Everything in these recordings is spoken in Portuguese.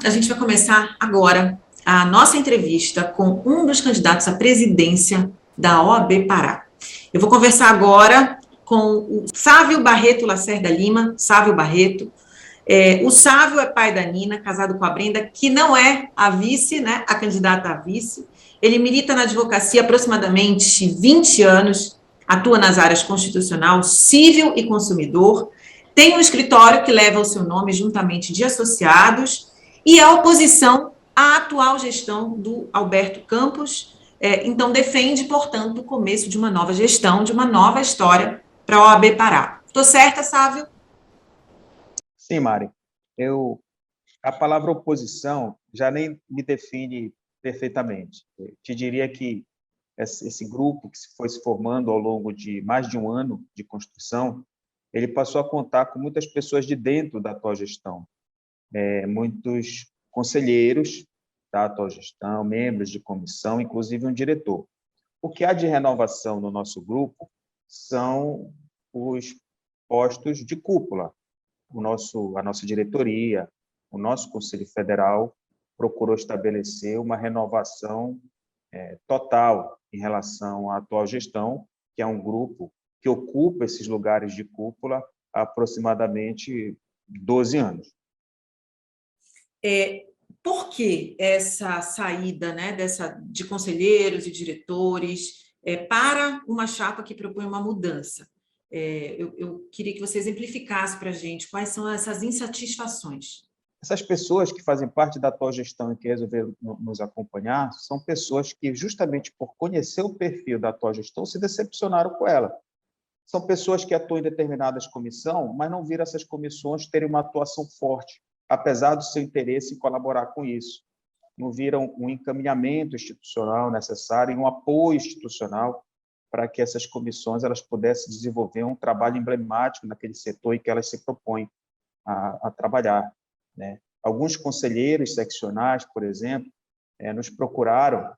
A gente vai começar agora a nossa entrevista com um dos candidatos à presidência da OAB Pará. Eu vou conversar agora com o Sávio Barreto Lacerda Lima. Sávio Barreto. O Sávio é pai da Nina, casado com a Brenda, que não é a vice, né, a candidata a vice. Ele milita na advocacia há aproximadamente 20 anos, atua nas áreas constitucional, civil e consumidor, tem um escritório que leva o seu nome juntamente de associados e é oposição à atual gestão do Alberto Campos. Então, defende, portanto, o começo de uma nova gestão, de uma nova história para a OAB Pará. Estou certa, Sávio? Sim, Mari. A palavra oposição já nem me define perfeitamente. Eu te diria que esse grupo que foi se formando ao longo de mais de um ano de construção, ele passou a contar com muitas pessoas de dentro da atual gestão, muitos conselheiros da atual gestão, membros de comissão, inclusive um diretor. O que há de renovação no nosso grupo são os postos de cúpula. A nossa diretoria, o nosso Conselho Federal procurou estabelecer uma renovação total em relação à atual gestão, que é um grupo que ocupa esses lugares de cúpula há aproximadamente 12 anos. Por que essa saída, né, de conselheiros e diretores para uma chapa que propõe uma mudança? Eu queria que você exemplificasse para a gente quais são essas insatisfações. Essas pessoas que fazem parte da atual gestão e que resolveram nos acompanhar são pessoas que, justamente por conhecer o perfil da atual gestão, se decepcionaram com ela. São pessoas que atuam em determinadas comissões, mas não viram essas comissões terem uma atuação forte, apesar do seu interesse em colaborar com isso. Não viram um encaminhamento institucional necessário, um apoio institucional para que essas comissões elas pudessem desenvolver um trabalho emblemático naquele setor em que elas se propõem a trabalhar, né? Alguns conselheiros seccionais, por exemplo, nos procuraram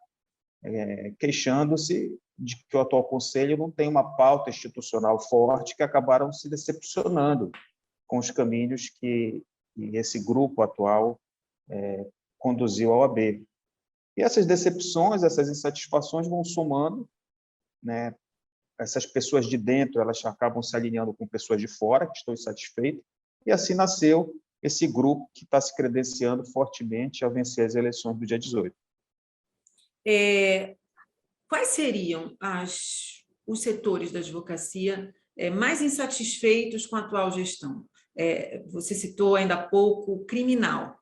queixando-se de que o atual conselho não tem uma pauta institucional forte, que acabaram se decepcionando com os caminhos que esse grupo atual conduziu ao OAB. E essas decepções, essas insatisfações vão somando, né? Essas pessoas de dentro elas acabam se alinhando com pessoas de fora que estão insatisfeitas, e assim nasceu esse grupo que está se credenciando fortemente a vencer as eleições do dia 18. Quais seriam os setores da advocacia mais insatisfeitos com a atual gestão? Você citou ainda há pouco o criminal.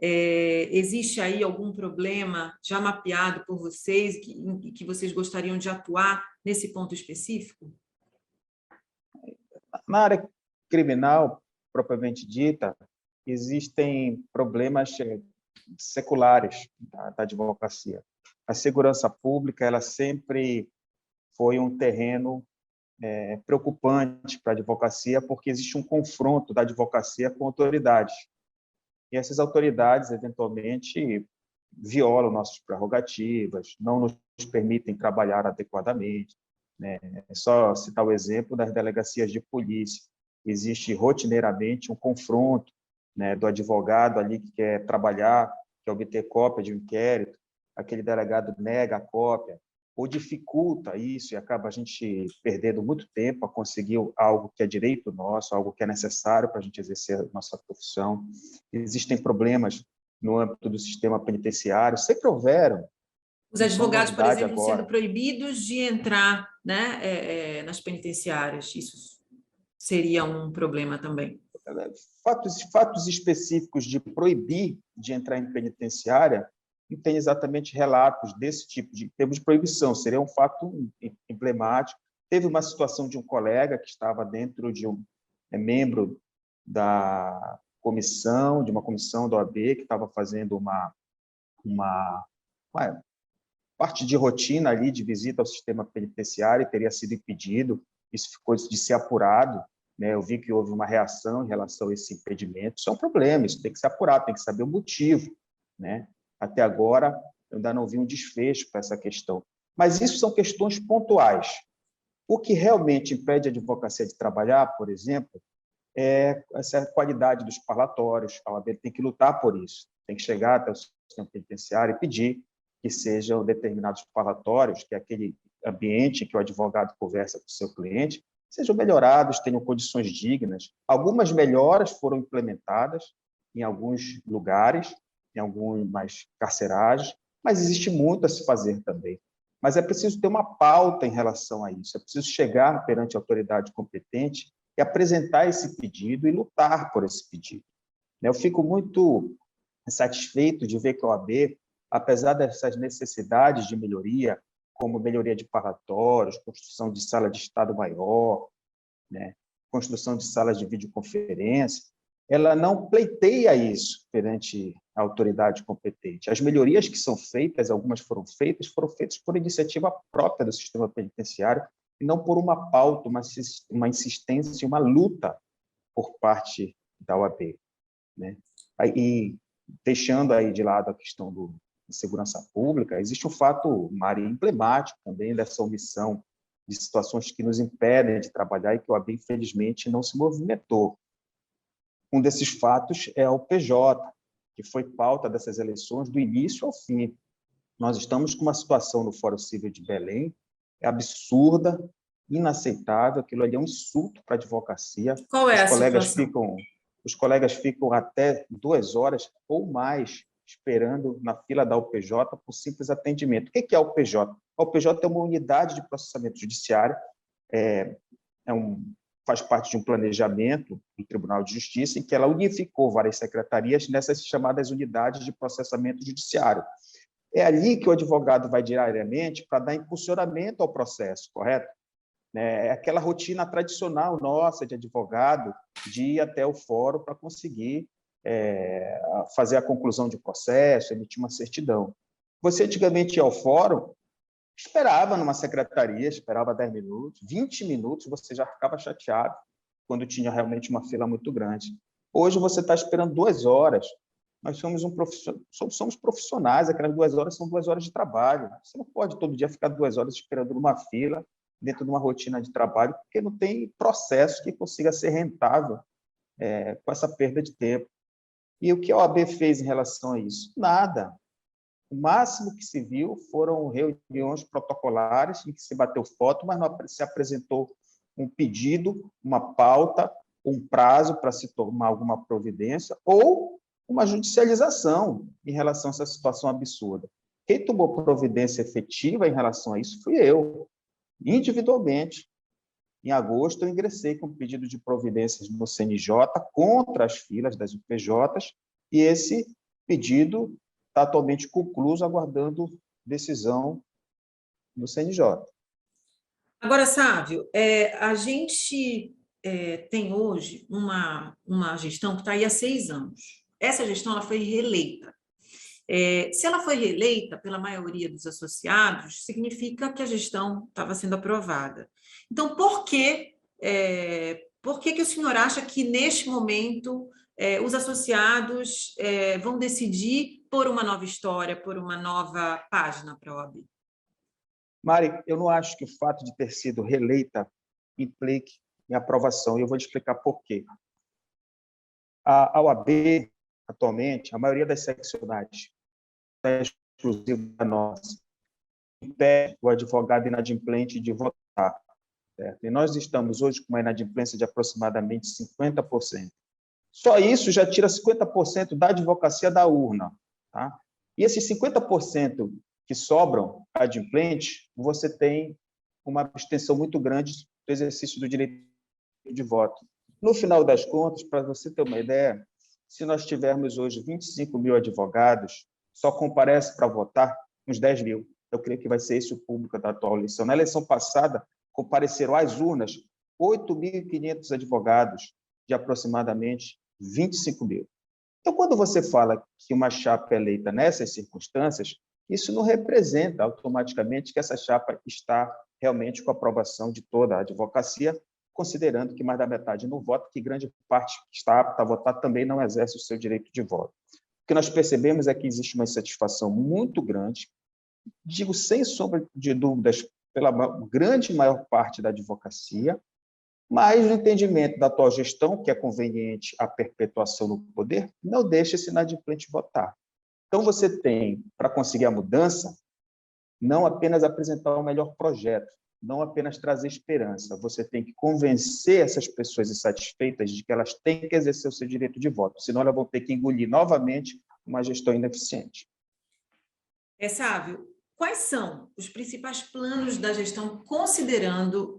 Existe aí algum problema já mapeado por vocês que vocês gostariam de atuar nesse ponto específico? Na área criminal, propriamente dita, existem problemas seculares da advocacia. A segurança pública ela sempre foi um terreno preocupante para a advocacia, porque existe um confronto da advocacia com autoridades. E essas autoridades, eventualmente, violam nossas prerrogativas, não nos permitem trabalhar adequadamente, né? É só citar o exemplo das delegacias de polícia. Existe rotineiramente um confronto, né, do advogado ali que quer trabalhar, quer obter cópia de um inquérito, aquele delegado nega a cópia, ou dificulta isso e acaba a gente perdendo muito tempo a conseguir algo que é direito nosso, algo que é necessário para a gente exercer a nossa profissão. Existem problemas no âmbito do sistema penitenciário, sempre houveram. Os advogados, por exemplo, agora. sendo proibidos de entrar, né, nas penitenciárias, isso seria um problema também. Fatos específicos de proibir de entrar em penitenciária não tem exatamente relatos desse tipo de termos de proibição, seria um fato emblemático. Teve uma situação de um colega que estava dentro de membro da comissão, de uma comissão da OAB, que estava fazendo uma parte de rotina ali de visita ao sistema penitenciário e teria sido impedido, isso ficou de ser apurado, né? Eu vi que houve uma reação em relação a esse impedimento, isso é um problema, isso tem que ser apurado, tem que saber o motivo, né? Até agora, eu ainda não vi um desfecho para essa questão. Mas isso são questões pontuais. O que realmente impede a advocacia de trabalhar, por exemplo, é essa qualidade dos parlatórios. A OAB tem que lutar por isso. tem que chegar até o sistema penitenciário e pedir que sejam determinados parlatórios, que é aquele ambiente que o advogado conversa com o seu cliente, sejam melhorados, tenham condições dignas. Algumas melhoras foram implementadas em alguns lugares, em algumas carceragens, mas existe muito a se fazer também. Mas é preciso ter uma pauta em relação a isso, é preciso chegar perante a autoridade competente e apresentar esse pedido e lutar por esse pedido. Eu fico muito satisfeito de ver que a OAB, apesar dessas necessidades de melhoria, como melhoria de parlatórios, construção de sala de estado maior, né, construção de salas de videoconferência, ela não pleiteia isso perante a autoridade competente. As melhorias que são feitas, algumas foram feitas por iniciativa própria do sistema penitenciário, e não por uma pauta, uma insistência, uma luta por parte da OAB, né? E deixando aí de lado a questão de segurança pública, existe um fato, Mari, emblemático também dessa omissão de situações que nos impedem de trabalhar e que a OAB, infelizmente, não se movimentou. Um desses fatos é o PJ, que foi pauta dessas eleições do início ao fim. Nós estamos com uma situação no Fórum Civil de Belém, é absurda, inaceitável, aquilo ali é um insulto para a advocacia. Qual é a situação? Os colegas ficam até 2 horas ou mais esperando na fila da UPJ por simples atendimento. O que é a UPJ? A UPJ é uma unidade de processamento judiciário, faz parte de um planejamento do Tribunal de Justiça, em que ela unificou várias secretarias nessas chamadas unidades de processamento judiciário. É ali que o advogado vai diariamente para dar impulsionamento ao processo, correto? É aquela rotina tradicional nossa de advogado, de ir até o fórum para conseguir fazer a conclusão de processo, emitir uma certidão. Você antigamente ia ao fórum, esperava numa secretaria, esperava 10 minutos, 20 minutos, você já ficava chateado quando tinha realmente uma fila muito grande. Hoje você está esperando 2 horas. Nós somos profissionais, aquelas 2 horas são 2 horas de trabalho. Você não pode todo dia ficar 2 horas esperando numa fila, dentro de uma rotina de trabalho, porque não tem processo que consiga ser rentável com essa perda de tempo. E o que a OAB fez em relação a isso? Nada. O máximo que se viu foram reuniões protocolares em que se bateu foto, mas não se apresentou um pedido, uma pauta, um prazo para se tomar alguma providência ou uma judicialização em relação a essa situação absurda. Quem tomou providência efetiva em relação a isso fui eu, individualmente. Em agosto, eu ingressei com um pedido de providências no CNJ contra as filas das UPJs, e esse pedido está atualmente concluído, aguardando decisão do CNJ. Agora, Sávio, a gente tem hoje uma gestão que está aí há 6 anos. Essa gestão ela foi reeleita. Se ela foi reeleita pela maioria dos associados, significa que a gestão estava sendo aprovada. Então, por que o senhor acha que, neste momento, os associados vão decidir por uma nova história, por uma nova página para a OAB? Mari, eu não acho que o fato de ter sido reeleita implique em aprovação, e eu vou te explicar por quê. A OAB, atualmente, a maioria das seccionais, exclusiva da nossa, impede o advogado inadimplente de votar. Certo? E nós estamos hoje com uma inadimplência de aproximadamente 50%. Só isso já tira 50% da advocacia da urna. Tá? E esses 50% que sobram adimplentes, você tem uma abstenção muito grande do exercício do direito de voto. No final das contas, para você ter uma ideia, se nós tivermos hoje 25 mil advogados, só comparece para votar uns 10 mil. Eu creio que vai ser esse o público da atual eleição. Na eleição passada, compareceram às urnas 8.500 advogados, de aproximadamente 25 mil. Então, quando você fala que uma chapa é eleita nessas circunstâncias, isso não representa automaticamente que essa chapa está realmente com a aprovação de toda a advocacia, considerando que mais da metade não vota, que grande parte que está apta a votar também não exerce o seu direito de voto. O que nós percebemos é que existe uma insatisfação muito grande, digo sem sombra de dúvidas, pela grande maior parte da advocacia, Mas, no entendimento da atual gestão, que é conveniente a perpetuação no poder, não deixa esse inadimplente votar. Então, você tem, para conseguir a mudança, não apenas apresentar o melhor projeto, não apenas trazer esperança, você tem que convencer essas pessoas insatisfeitas de que elas têm que exercer o seu direito de voto, senão elas vão ter que engolir novamente uma gestão ineficiente. Sávio, quais são os principais planos da gestão considerando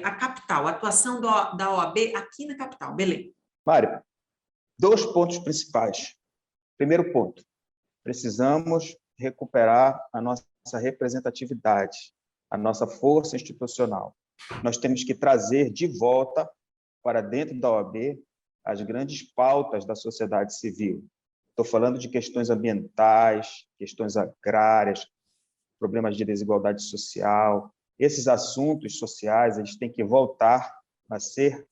a capital, a atuação da OAB aqui na capital? Belém. Mário, 2 pontos principais. Primeiro ponto, precisamos recuperar a nossa representatividade, a nossa força institucional. Nós temos que trazer de volta para dentro da OAB as grandes pautas da sociedade civil. Estou falando de questões ambientais, questões agrárias, problemas de desigualdade social. Esses assuntos sociais, eles têm que voltar a ser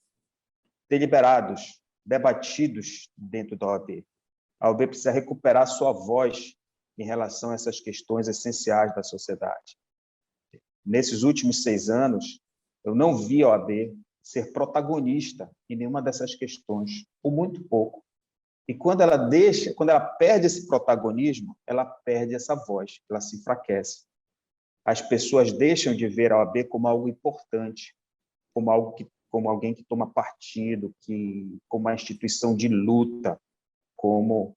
deliberados, debatidos dentro da OAB. A OAB precisa recuperar sua voz em relação a essas questões essenciais da sociedade. Nesses últimos 6 anos, eu não vi a OAB ser protagonista em nenhuma dessas questões, ou muito pouco. E quando ela perde esse protagonismo, ela perde essa voz, ela se enfraquece. As pessoas deixam de ver a OAB como algo importante, como alguém que toma partido, como uma instituição de luta, como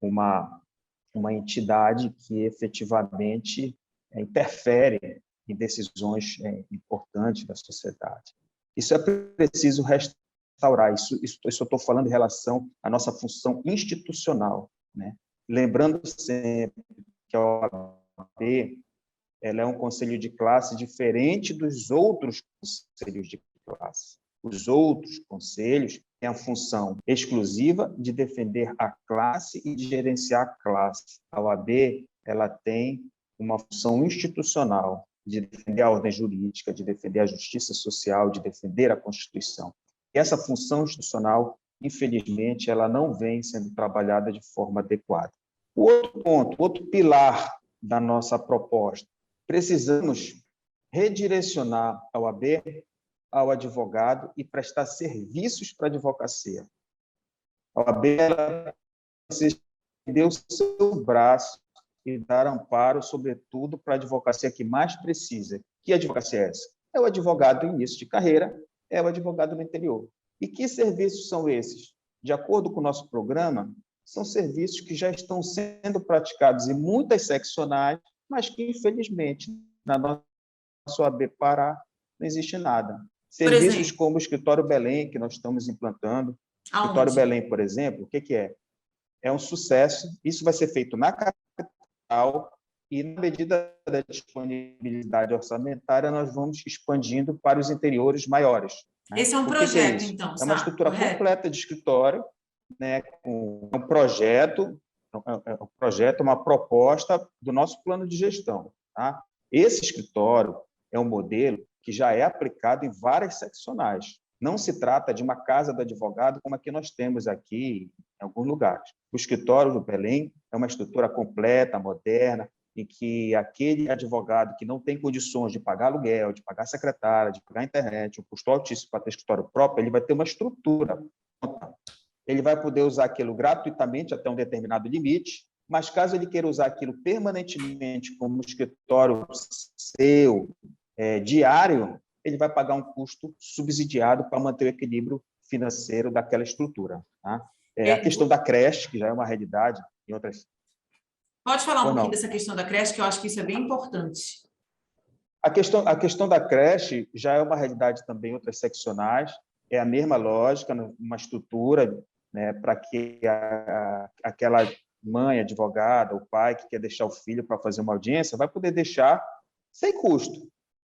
uma entidade que efetivamente interfere em decisões importantes da sociedade. Isso é preciso restaurar. Isso eu estou falando em relação à nossa função institucional, né? Lembrando sempre que a OAB ela é um conselho de classe diferente dos outros conselhos de classe. Os outros conselhos têm a função exclusiva de defender a classe e de gerenciar a classe. A OAB ela tem uma função institucional de defender a ordem jurídica, de defender a justiça social, de defender a Constituição. E essa função institucional, infelizmente, ela não vem sendo trabalhada de forma adequada. O outro ponto, outro pilar da nossa proposta, precisamos redirecionar a OAB ao advogado e prestar serviços para a advocacia. A OAB precisa estender o seu braço e dar amparo, sobretudo, para a advocacia que mais precisa. Que advocacia é essa? É o advogado em início de carreira, é o advogado no interior. E que serviços são esses? De acordo com o nosso programa, são serviços que já estão sendo praticados em muitas seccionais, mas que, infelizmente, na nossa OAB Pará, não existe nada. Serviços como o Escritório Belém, que nós estamos implantando. O Escritório Belém, por exemplo, o que é? É um sucesso. Isso vai ser feito na capital e, na medida da disponibilidade orçamentária, nós vamos expandindo para os interiores maiores. Né? Esse é um projeto, então, é uma estrutura completa de escritório, né, com um projeto, uma proposta do nosso plano de gestão. Tá? Esse escritório é um modelo que já é aplicado em várias seccionais. Não se trata de uma casa do advogado como a que nós temos aqui em alguns lugares. O escritório do Belém é uma estrutura completa, moderna, em que aquele advogado que não tem condições de pagar aluguel, de pagar secretária, de pagar internet, um custo altíssimo para ter escritório próprio, ele vai ter uma estrutura. Ele vai poder usar aquilo gratuitamente até um determinado limite, mas caso ele queira usar aquilo permanentemente como escritório seu, diário, ele vai pagar um custo subsidiado para manter o equilíbrio financeiro daquela estrutura. Tá? A questão da creche, que já é uma realidade em outras... Pode falar um pouquinho dessa questão da creche, que eu acho que isso é bem importante. A questão da creche já é uma realidade também em outras seccionais, é a mesma lógica, uma estrutura, né, para que aquela mãe advogada, o pai que quer deixar o filho para fazer uma audiência, vai poder deixar sem custo.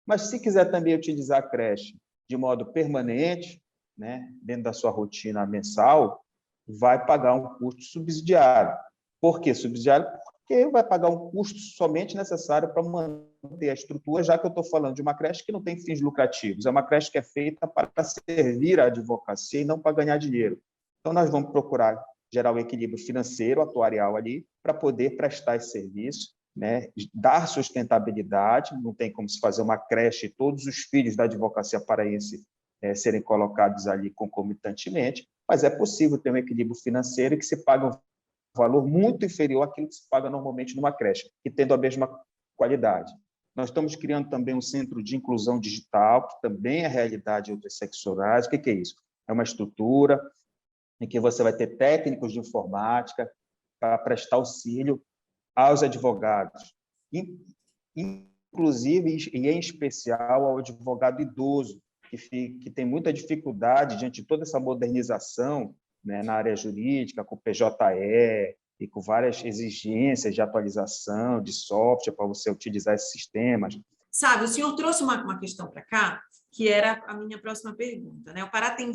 Mas, se quiser também utilizar a creche de modo permanente, né, dentro da sua rotina mensal, vai pagar um custo subsidiário. Por que subsidiário? Porque vai pagar um custo somente necessário para manter a estrutura, já que eu estou falando de uma creche que não tem fins lucrativos, é uma creche que é feita para servir a advocacia e não para ganhar dinheiro. Então, nós vamos procurar gerar o equilíbrio financeiro, atuarial ali, para poder prestar esse serviço, né, dar sustentabilidade. Não tem como se fazer uma creche e todos os filhos da advocacia paraense serem colocados ali concomitantemente, mas é possível ter um equilíbrio financeiro e que se paga um valor muito inferior àquilo que se paga normalmente numa creche, e tendo a mesma qualidade. Nós estamos criando também um centro de inclusão digital, que também é realidade em outras seccionais. O que é isso? É uma estrutura em que você vai ter técnicos de informática para prestar auxílio aos advogados, inclusive e em especial ao advogado idoso, que tem muita dificuldade diante de toda essa modernização, né, na área jurídica, com PJE e com várias exigências de atualização de software para você utilizar esses sistemas. Sabe, o senhor trouxe uma questão para cá, que era a minha próxima pergunta, né? O Pará tem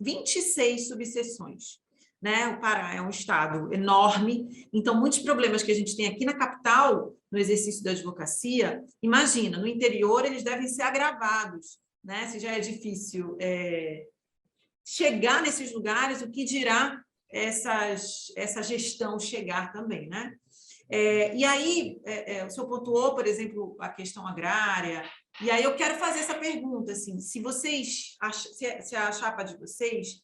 26 subseções, né? O Pará é um estado enorme, então muitos problemas que a gente tem aqui na capital, no exercício da advocacia, imagina, no interior eles devem ser agravados, né? Se já é difícil chegar nesses lugares, o que dirá essa gestão chegar também, né? E aí, o senhor pontuou, por exemplo, a questão agrária, e aí eu quero fazer essa pergunta, assim, se a chapa de vocês,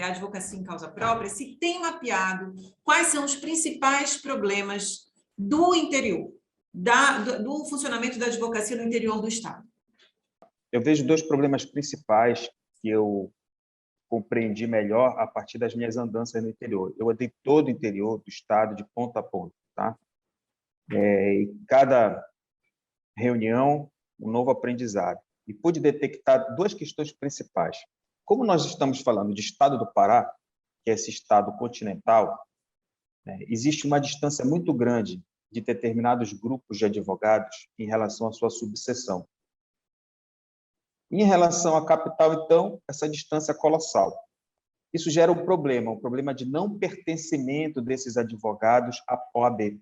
a advocacia em causa própria, se tem mapeado quais são os principais problemas do interior, do funcionamento da advocacia no interior do Estado. Eu vejo dois problemas principais que eu compreendi melhor a partir das minhas andanças no interior. Eu andei todo o interior do Estado, de ponta a ponta. Tá? Em cada reunião, um novo aprendizado. E pude detectar duas questões principais. Como nós estamos falando de Estado do Pará, que é esse Estado continental, existe uma distância muito grande de determinados grupos de advogados em relação à sua subseção. Em relação à capital, então, essa distância é colossal. Isso gera um problema de não pertencimento desses advogados à OAB.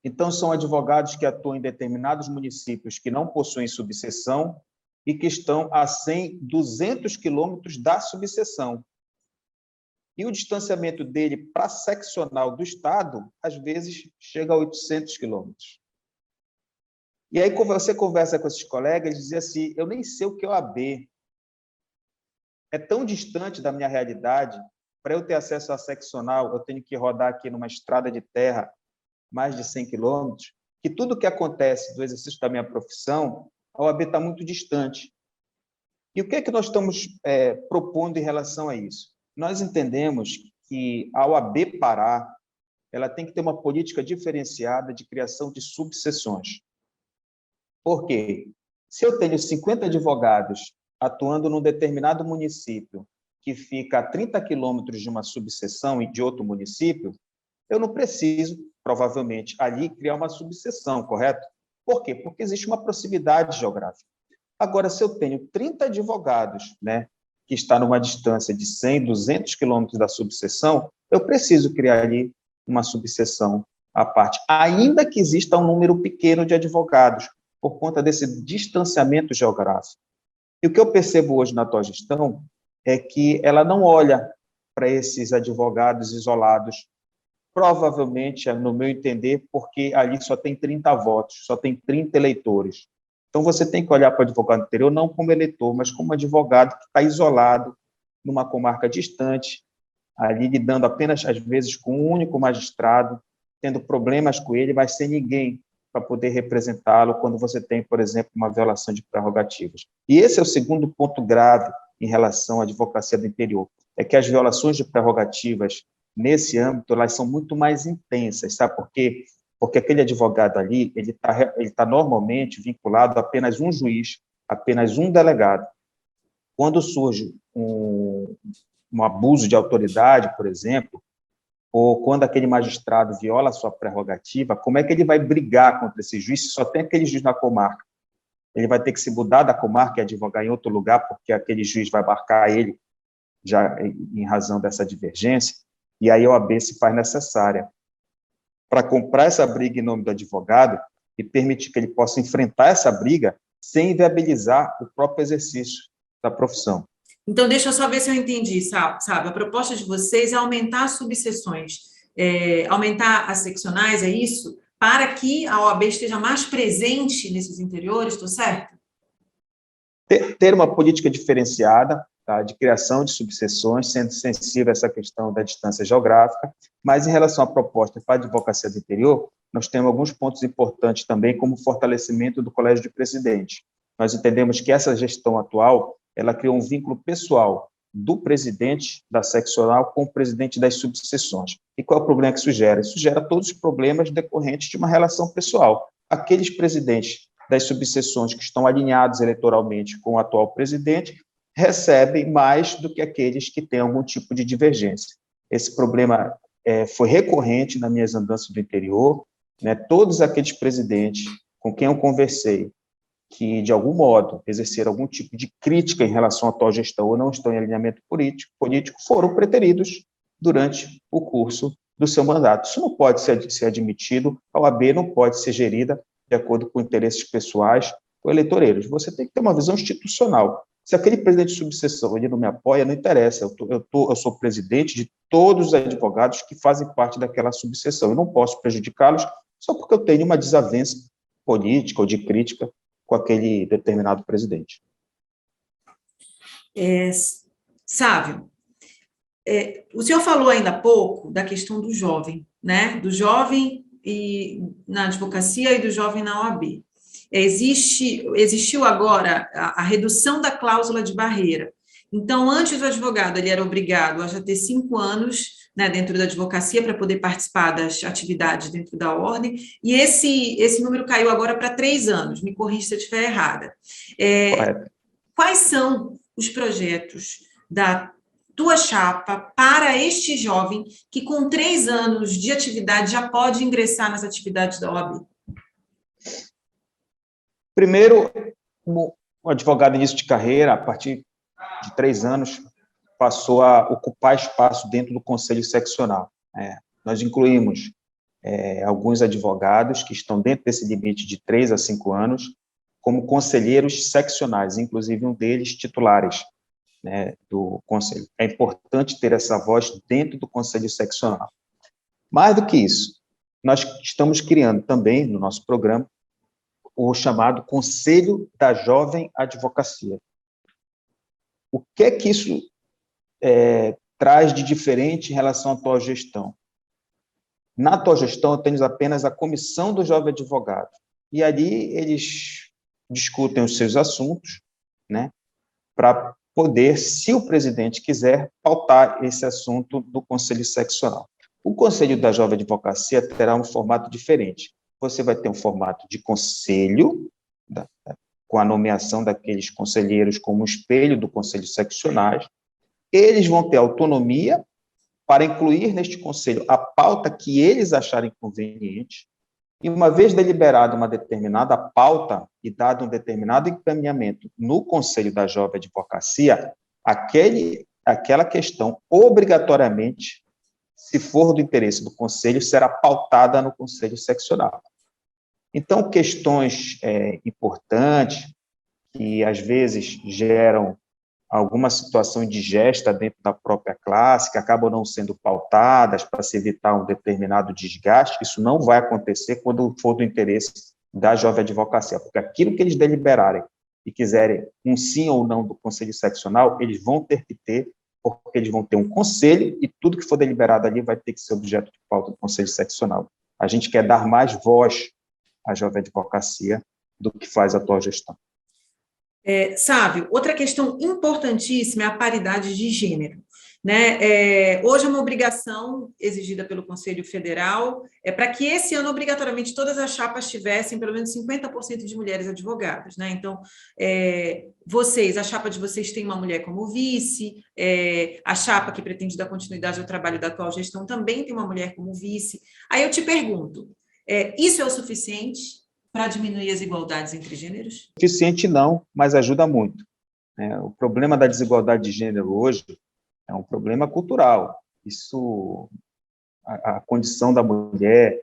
Então, são advogados que atuam em determinados municípios que não possuem subseção e que estão a 100, 200 quilômetros da subseção. E o distanciamento dele para a seccional do Estado, às vezes, chega a 800 quilômetros. E aí, quando você conversa com esses colegas, eles dizem assim, eu nem sei o que é OAB. É tão distante da minha realidade, para eu ter acesso à seccional, eu tenho que rodar aqui numa estrada de terra mais de 100 quilômetros, que tudo que acontece do exercício da minha profissão, a OAB está muito distante. E o que é que nós estamos propondo em relação a isso? Nós entendemos que a OAB Pará ela tem que ter uma política diferenciada de criação de subseções. Por quê? Se eu tenho 50 advogados atuando num determinado município que fica a 30 quilômetros de uma subseção e de outro município, eu não preciso, provavelmente, ali criar uma subseção, correto? Por quê? Porque existe uma proximidade geográfica. Agora, se eu tenho 30 advogados, né, que está numa distância de 100, 200 quilômetros da subseção, eu preciso criar ali uma subseção à parte, ainda que exista um número pequeno de advogados, por conta desse distanciamento geográfico. E o que eu percebo hoje na tua gestão é que ela não olha para esses advogados isolados, provavelmente, no meu entender, porque ali só tem 30 votos, só tem 30 eleitores. Então, você tem que olhar para o advogado interior não como eleitor, mas como advogado que está isolado numa comarca distante, ali lidando apenas, às vezes, com um único magistrado, tendo problemas com ele, mas sem ninguém para poder representá-lo quando você tem, por exemplo, uma violação de prerrogativas. E esse é o segundo ponto grave em relação à advocacia do interior, é que as violações de prerrogativas nesse âmbito, elas são muito mais intensas, sabe por quê? Porque aquele advogado ali, ele tá normalmente vinculado a apenas um juiz, apenas um delegado. Quando surge um abuso de autoridade, por exemplo, ou quando aquele magistrado viola a sua prerrogativa, como é que ele vai brigar contra esse juiz se só tem aquele juiz na comarca? Ele vai ter que se mudar da comarca e advogar em outro lugar, porque aquele juiz vai marcar ele, já em razão dessa divergência, e aí a OAB se faz necessária para comprar essa briga em nome do advogado e permitir que ele possa enfrentar essa briga sem inviabilizar o próprio exercício da profissão. Então, deixa eu só ver se eu entendi, sabe? A proposta de vocês é aumentar as subseções, aumentar as seccionais, é isso? Para que a OAB esteja mais presente nesses interiores, estou certo? ter uma política diferenciada, tá, de criação de subseções, sendo sensível a essa questão da distância geográfica, mas em relação à proposta para a advocacia do interior, nós temos alguns pontos importantes também, como o fortalecimento do Colégio de Presidente. Nós entendemos que essa gestão atual, ela criou um vínculo pessoal do presidente da seccional com o presidente das subseções. E qual é o problema que isso gera? Isso gera todos os problemas decorrentes de uma relação pessoal. Aqueles presidentes das subseções que estão alinhados eleitoralmente com o atual presidente recebem mais do que aqueles que têm algum tipo de divergência. Esse problema foi recorrente nas minhas andanças do interior, né? Todos aqueles presidentes com quem eu conversei, que, de algum modo, exerceram algum tipo de crítica em relação à atual gestão ou não estão em alinhamento político, foram preteridos durante o curso do seu mandato. Isso não pode ser admitido, a OAB não pode ser gerida de acordo com interesses pessoais ou eleitoreiros. Você tem que ter uma visão institucional. Se aquele presidente de subseção ele não me apoia, não interessa, eu sou presidente de todos os advogados que fazem parte daquela subseção, eu não posso prejudicá-los só porque eu tenho uma desavença política ou de crítica com aquele determinado presidente. Sávio, o senhor falou ainda há pouco da questão do jovem, né? Do jovem na advocacia e do jovem na OAB. Existiu agora a redução da cláusula de barreira. Então, antes o advogado ele era obrigado a já ter 5 anos, né, dentro da advocacia para poder participar das atividades dentro da ordem, e esse número caiu agora para 3 anos, me corrija se eu estiver errada. Quais são os projetos da tua chapa para este jovem que com 3 anos de atividade já pode ingressar nas atividades da OAB? Primeiro, como um advogado início de carreira, a partir de 3 anos, passou a ocupar espaço dentro do Conselho Seccional. Nós incluímos alguns advogados que estão dentro desse limite de 3 a 5 anos, como conselheiros seccionais, inclusive um deles titulares, né, do Conselho. É importante ter essa voz dentro do Conselho Seccional. Mais do que isso, nós estamos criando também, no nosso programa, o chamado Conselho da Jovem Advocacia. O que é que isso traz de diferente em relação à atual gestão? Na atual gestão, temos apenas a Comissão do Jovem Advogado, e ali eles discutem os seus assuntos, né, para poder, se o presidente quiser, pautar esse assunto no Conselho Seccional. O Conselho da Jovem Advocacia terá um formato diferente. Você vai ter um formato de conselho, com a nomeação daqueles conselheiros como espelho do Conselho Seccionais. Eles vão ter autonomia para incluir neste conselho a pauta que eles acharem conveniente, e uma vez deliberada uma determinada pauta e dado um determinado encaminhamento no Conselho da Jovem Advocacia, aquela questão, obrigatoriamente, se for do interesse do Conselho, será pautada no Conselho Seccional. Então, questões importantes, que às vezes geram alguma situação indigesta dentro da própria classe, que acabam não sendo pautadas para se evitar um determinado desgaste, isso não vai acontecer quando for do interesse da Jovem Advocacia, porque aquilo que eles deliberarem e quiserem um sim ou não do Conselho Seccional, eles vão ter que ter, porque eles vão ter um conselho e tudo que for deliberado ali vai ter que ser objeto de pauta do Conselho Seccional. A gente quer dar mais voz à Jovem Advocacia do que faz a atual gestão. Sávio, outra questão importantíssima é a paridade de gênero, né? Hoje é uma obrigação exigida pelo Conselho Federal, para que esse ano, obrigatoriamente, todas as chapas tivessem pelo menos 50% de mulheres advogadas, né? Então, a chapa de vocês tem uma mulher como vice, a chapa que pretende dar continuidade ao trabalho da atual gestão também tem uma mulher como vice. Aí eu te pergunto, isso é o suficiente para diminuir as desigualdades entre gêneros? Suficiente não, mas ajuda muito. O problema da desigualdade de gênero hoje é um problema cultural. Isso, a condição da mulher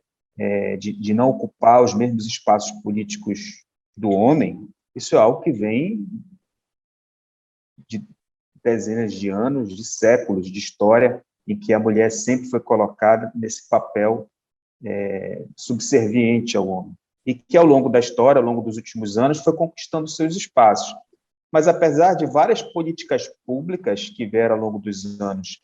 de não ocupar os mesmos espaços políticos do homem, isso é algo que vem de dezenas de anos, de séculos de história, em que a mulher sempre foi colocada nesse papel subserviente ao homem, e que, ao longo da história, ao longo dos últimos anos, foi conquistando seus espaços. Mas, apesar de várias políticas públicas que vieram ao longo dos anos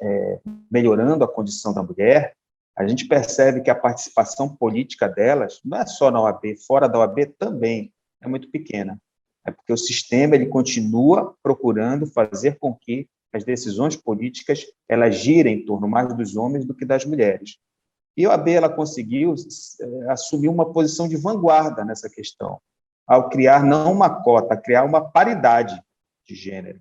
melhorando a condição da mulher, a gente percebe que a participação política delas, não é só na OAB, fora da OAB também, é muito pequena. É porque o sistema ele continua procurando fazer com que as decisões políticas elas girem em torno mais dos homens do que das mulheres. E a OAB ela conseguiu assumir uma posição de vanguarda nessa questão, ao criar não uma cota, criar uma paridade de gênero.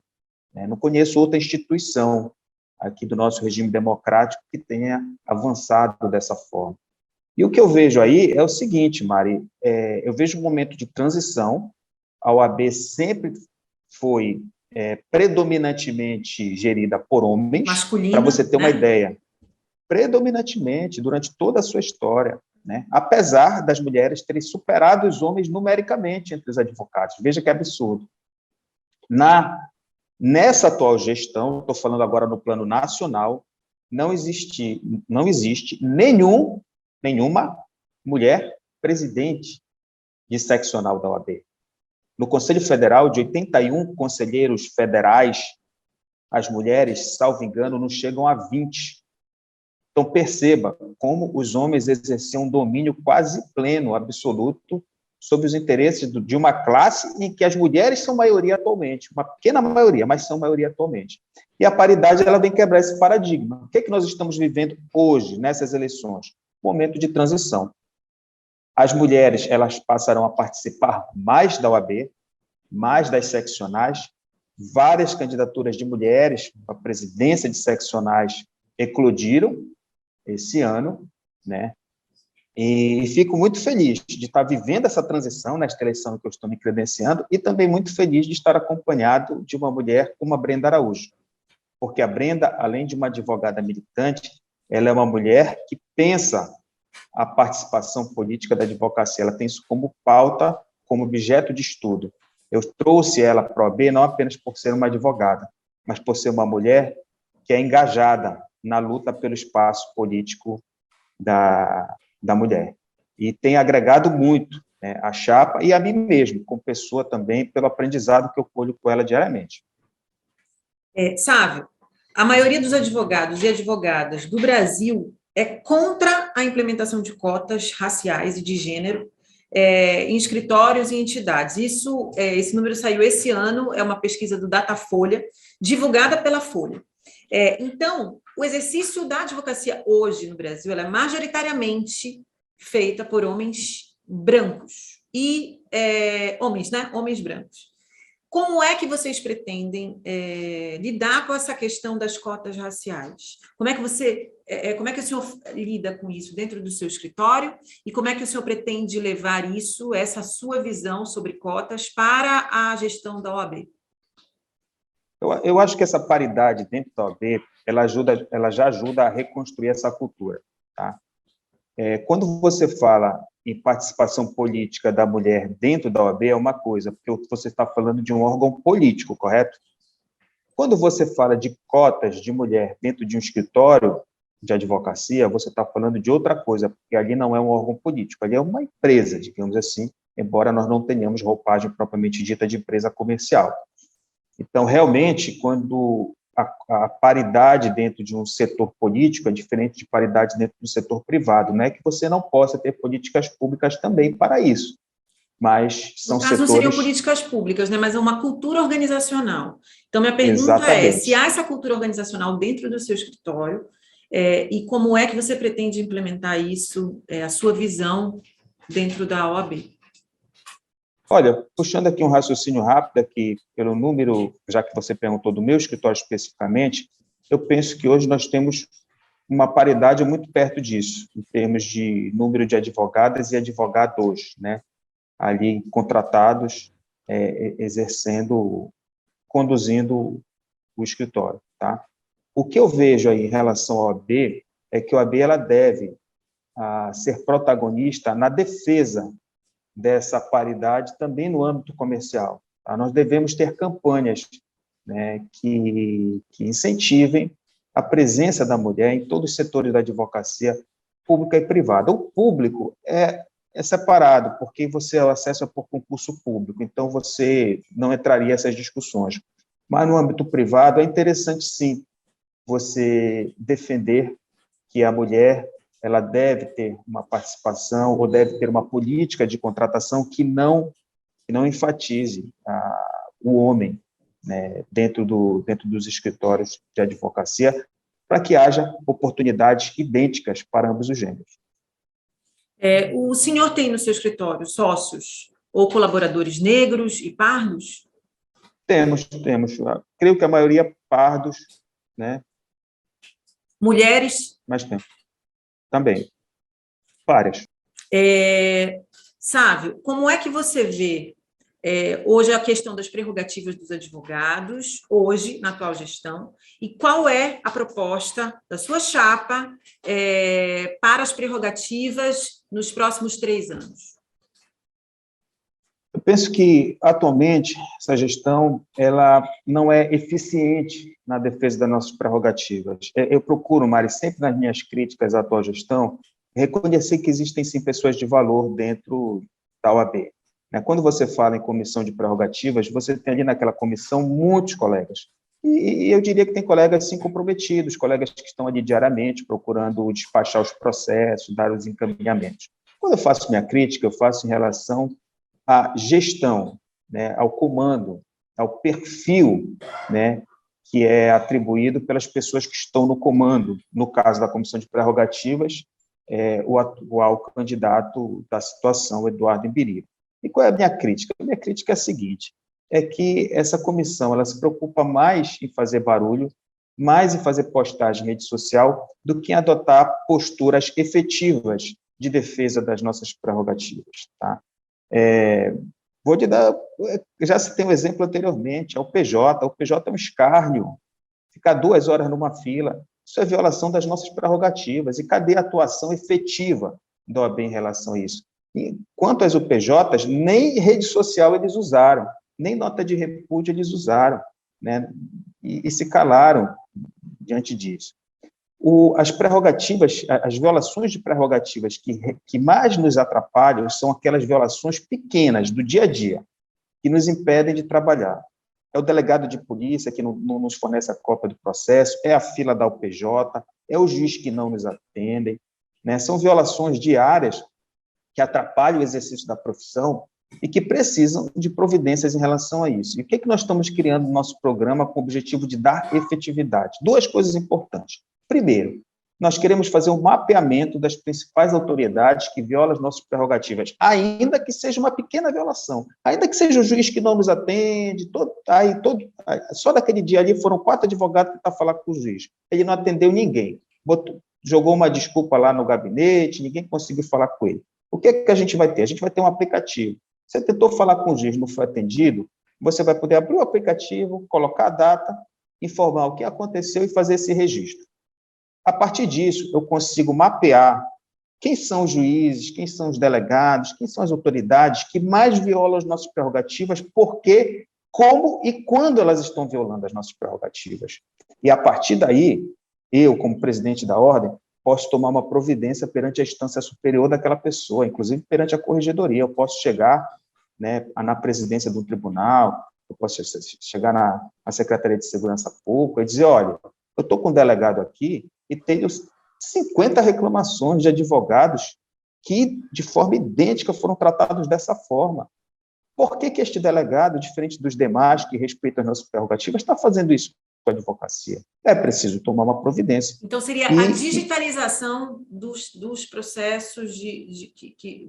Não conheço outra instituição aqui do nosso regime democrático que tenha avançado dessa forma. E o que eu vejo aí é o seguinte, Mari, eu vejo um momento de transição. A OAB sempre foi predominantemente gerida por homens, masculina, para você ter uma né? ideia, predominantemente durante toda a sua história, né? Apesar das mulheres terem superado os homens numericamente entre os advogados. Veja que absurdo. Nessa atual gestão, estou falando agora no plano nacional, não existe nenhuma mulher presidente de seccional da OAB. No Conselho Federal, de 81 conselheiros federais, as mulheres, salvo engano, não chegam a 20. Então, perceba como os homens exerciam um domínio quase pleno, absoluto, sobre os interesses de uma classe em que as mulheres são maioria atualmente, uma pequena maioria, mas são maioria atualmente. E a paridade ela vem quebrar esse paradigma. O que é que nós estamos vivendo hoje, nessas eleições? Momento de transição. As mulheres elas passarão a participar mais da OAB, mais das seccionais, várias candidaturas de mulheres para a presidência de seccionais eclodiram esse ano, né? E fico muito feliz de estar vivendo essa transição nesta eleição que eu estou me credenciando e também muito feliz de estar acompanhado de uma mulher como a Brenda Araújo, porque a Brenda, além de uma advogada militante, ela é uma mulher que pensa a participação política da advocacia, ela tem isso como pauta, como objeto de estudo. Eu trouxe ela para a OAB não apenas por ser uma advogada, mas por ser uma mulher que é engajada na luta pelo espaço político da mulher. E tem agregado muito, né, a chapa e a mim mesmo, como pessoa também, pelo aprendizado que eu colho com ela diariamente. Sávio, a maioria dos advogados e advogadas do Brasil é contra a implementação de cotas raciais e de gênero em escritórios e entidades. Esse número saiu esse ano, é uma pesquisa do Datafolha, divulgada pela Folha. Então, o exercício da advocacia hoje no Brasil ela é majoritariamente feita por homens brancos e homens, né? Homens brancos. Como é que vocês pretendem lidar com essa questão das cotas raciais? Como é que o senhor lida com isso dentro do seu escritório e como é que o senhor pretende levar isso, essa sua visão sobre cotas, para a gestão da OAB? Eu acho que essa paridade dentro da OAB, ela já ajuda a reconstruir essa cultura, tá? Quando você fala em participação política da mulher dentro da OAB, é uma coisa, porque você está falando de um órgão político, correto? Quando você fala de cotas de mulher dentro de um escritório de advocacia, você está falando de outra coisa, porque ali não é um órgão político, ali é uma empresa, digamos assim, embora nós não tenhamos roupagem propriamente dita de empresa comercial. Então, realmente, quando a paridade dentro de um setor político é diferente de paridade dentro do setor privado, não é que você não possa ter políticas públicas também para isso, mas são setores... No caso, não seriam políticas públicas, né, mas é uma cultura organizacional. Então, minha pergunta Exatamente. se há essa cultura organizacional dentro do seu escritório, e como é que você pretende implementar isso, a sua visão dentro da OAB? Olha, puxando aqui um raciocínio rápido aqui, pelo número, já que você perguntou do meu escritório especificamente, eu penso que hoje nós temos uma paridade muito perto disso, em termos de número de advogadas e advogados, né, ali contratados, conduzindo o escritório, tá? O que eu vejo aí em relação à OAB é que a OAB ela deve ser protagonista na defesa dessa paridade também no âmbito comercial. Tá? Nós devemos ter campanhas, né, que incentivem a presença da mulher em todos os setores da advocacia pública e privada. O público é é separado, porque você acessa por concurso público, então você não entraria nessas discussões. Mas no âmbito privado é interessante, sim, você defender que a mulher ela deve ter uma participação ou deve ter uma política de contratação que não enfatize o homem, né, dentro dos escritórios de advocacia, para que haja oportunidades idênticas para ambos os gêneros. O senhor tem no seu escritório sócios ou colaboradores negros e pardos? Temos. Creio que a maioria pardos, né? Mulheres? Mas tem. Também. Várias. Sávio, como é que você vê hoje a questão das prerrogativas dos advogados, hoje, na atual gestão, e qual é a proposta da sua chapa para as prerrogativas nos próximos 3 anos? Eu penso que, atualmente, essa gestão ela não é eficiente na defesa das nossas prerrogativas. Eu procuro, Mari, sempre nas minhas críticas à atual gestão, reconhecer que existem, sim, pessoas de valor dentro da OAB. Quando você fala em comissão de prerrogativas, você tem ali naquela comissão muitos colegas. E eu diria que tem colegas, sim, comprometidos, colegas que estão ali diariamente procurando despachar os processos, dar os encaminhamentos. Quando eu faço minha crítica, eu faço em relação à gestão, né, ao comando, ao perfil, né, que é atribuído pelas pessoas que estão no comando. No caso da comissão de prerrogativas, o atual candidato da situação, Eduardo Imbiribe. E qual é a minha crítica? A minha crítica é a seguinte, é que essa comissão ela se preocupa mais em fazer barulho, mais em fazer postagem em rede social, do que em adotar posturas efetivas de defesa das nossas prerrogativas. Tá? Vou te dar, já citei um exemplo anteriormente, é o PJ. O PJ é um escárnio, ficar 2 horas numa fila, isso é violação das nossas prerrogativas. E cadê a atuação efetiva da OAB em relação a isso? E, quanto às UPJs, nem rede social eles usaram, nem nota de repúdio eles usaram, né? E se calaram diante disso. As prerrogativas, as violações de prerrogativas que mais nos atrapalham são aquelas violações pequenas do dia a dia, que nos impedem de trabalhar. É o delegado de polícia que não nos fornece a cópia do processo, é a fila da UPJ, é o juiz que não nos atendem, né? São violações diárias que atrapalham o exercício da profissão e que precisam de providências em relação a isso. E o que nós estamos criando no nosso programa com o objetivo de dar efetividade? 2 coisas importantes. Primeiro, nós queremos fazer um mapeamento das principais autoridades que violam as nossas prerrogativas, ainda que seja uma pequena violação, ainda que seja o juiz que não nos atende, só daquele dia ali foram 4 advogados para falar com o juiz. Ele não atendeu ninguém, jogou uma desculpa lá no gabinete, ninguém conseguiu falar com ele. O que a gente vai ter? A gente vai ter um aplicativo. Você tentou falar com o juiz, não foi atendido, você vai poder abrir o aplicativo, colocar a data, informar o que aconteceu e fazer esse registro. A partir disso, eu consigo mapear quem são os juízes, quem são os delegados, quem são as autoridades que mais violam as nossas prerrogativas, por quê, como e quando elas estão violando as nossas prerrogativas. E, a partir daí, eu, como presidente da ordem, posso tomar uma providência perante a instância superior daquela pessoa, inclusive perante a corregedoria. Eu posso chegar, né, na presidência do tribunal, eu posso chegar na Secretaria de Segurança Pública e dizer, olha, eu estou com um delegado aqui e tenho 50 reclamações de advogados que, de forma idêntica, foram tratados dessa forma. Por que este delegado, diferente dos demais que respeitam as nossas prerrogativas, está fazendo isso com a advocacia? É preciso tomar uma providência. Então, seria a digitalização dos processos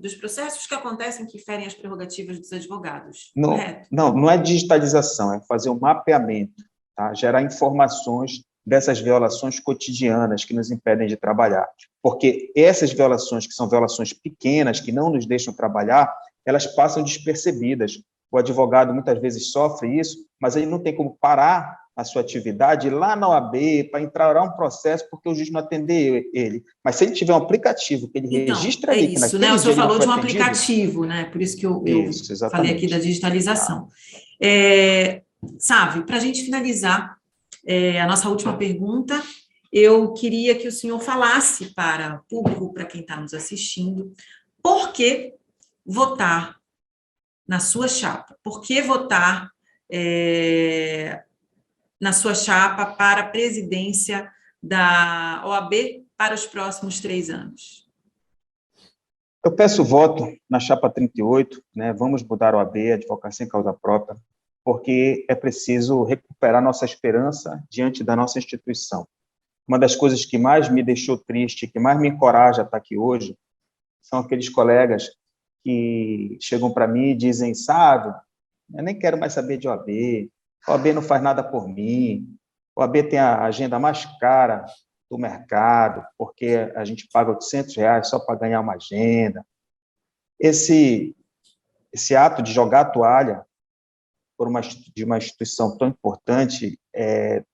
dos processos que acontecem que ferem as prerrogativas dos advogados, correto? Não é digitalização, é fazer um mapeamento, tá? Gerar informações dessas violações cotidianas que nos impedem de trabalhar. Porque essas violações, que são violações pequenas, que não nos deixam trabalhar, elas passam despercebidas. O advogado muitas vezes sofre isso, mas ele não tem como parar a sua atividade lá na OAB para entrar um processo porque o juiz não atendeu ele. Mas se ele tiver um aplicativo que ele registra ali... Então, é isso, né? O senhor falou de um aplicativo, né? Por isso que eu falei aqui da digitalização. Sávio, para a gente finalizar a nossa última pergunta, eu queria que o senhor falasse para o público, para quem está nos assistindo, por que votar na sua chapa? Por que votar na sua chapa para a presidência da OAB para os próximos 3 anos? Eu peço voto na chapa 38, né? Vamos mudar a OAB, advocacia em causa própria, porque é preciso recuperar nossa esperança diante da nossa instituição. Uma das coisas que mais me deixou triste, que mais me encoraja a estar aqui hoje, são aqueles colegas que chegam para mim e dizem, sabe, eu nem quero mais saber de OAB, OAB não faz nada por mim, OAB tem a agenda mais cara do mercado, porque a gente paga R$800 só para ganhar uma agenda. Esse ato de jogar a toalha de uma instituição tão importante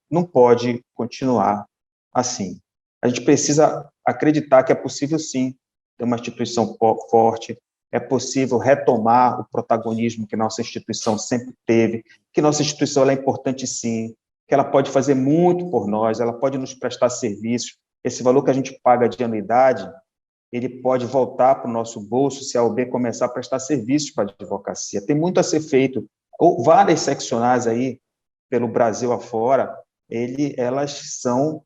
não pode continuar assim. A gente precisa acreditar que é possível, sim, ter uma instituição forte, é possível retomar o protagonismo que nossa instituição sempre teve, que nossa instituição ela é importante, sim, que ela pode fazer muito por nós, ela pode nos prestar serviços. Esse valor que a gente paga de anuidade, ele pode voltar para o nosso bolso se a OAB começar a prestar serviços para a advocacia. Tem muito a ser feito. Ou várias seccionais aí, pelo Brasil afora, elas são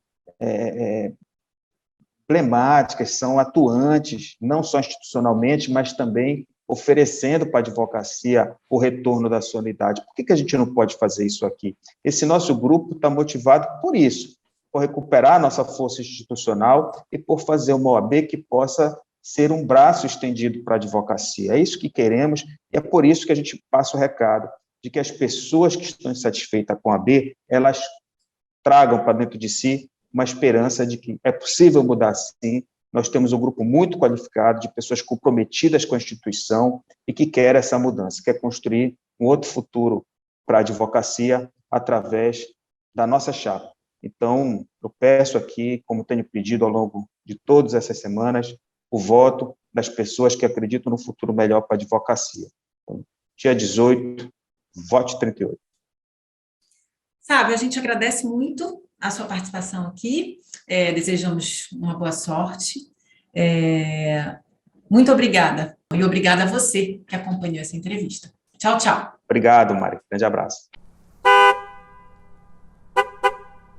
emblemáticas, são atuantes, não só institucionalmente, mas também oferecendo para a advocacia o retorno da sua unidade. Por que a gente não pode fazer isso aqui? Esse nosso grupo está motivado por isso, por recuperar a nossa força institucional e por fazer uma OAB que possa ser um braço estendido para a advocacia. É isso que queremos e é por isso que a gente passa o recado de que as pessoas que estão insatisfeitas com a OAB, elas tragam para dentro de si uma esperança de que é possível mudar sim. Nós temos um grupo muito qualificado de pessoas comprometidas com a instituição e que quer essa mudança, quer construir um outro futuro para a advocacia através da nossa chapa. Então, eu peço aqui, como tenho pedido ao longo de todas essas semanas, o voto das pessoas que acreditam no futuro melhor para a advocacia. Então, dia 18, vote 38. Sabe, a gente agradece muito a sua participação aqui, desejamos uma boa sorte. Muito obrigada. E obrigada a você que acompanhou essa entrevista. Tchau, tchau. Obrigado, Mari. Grande abraço.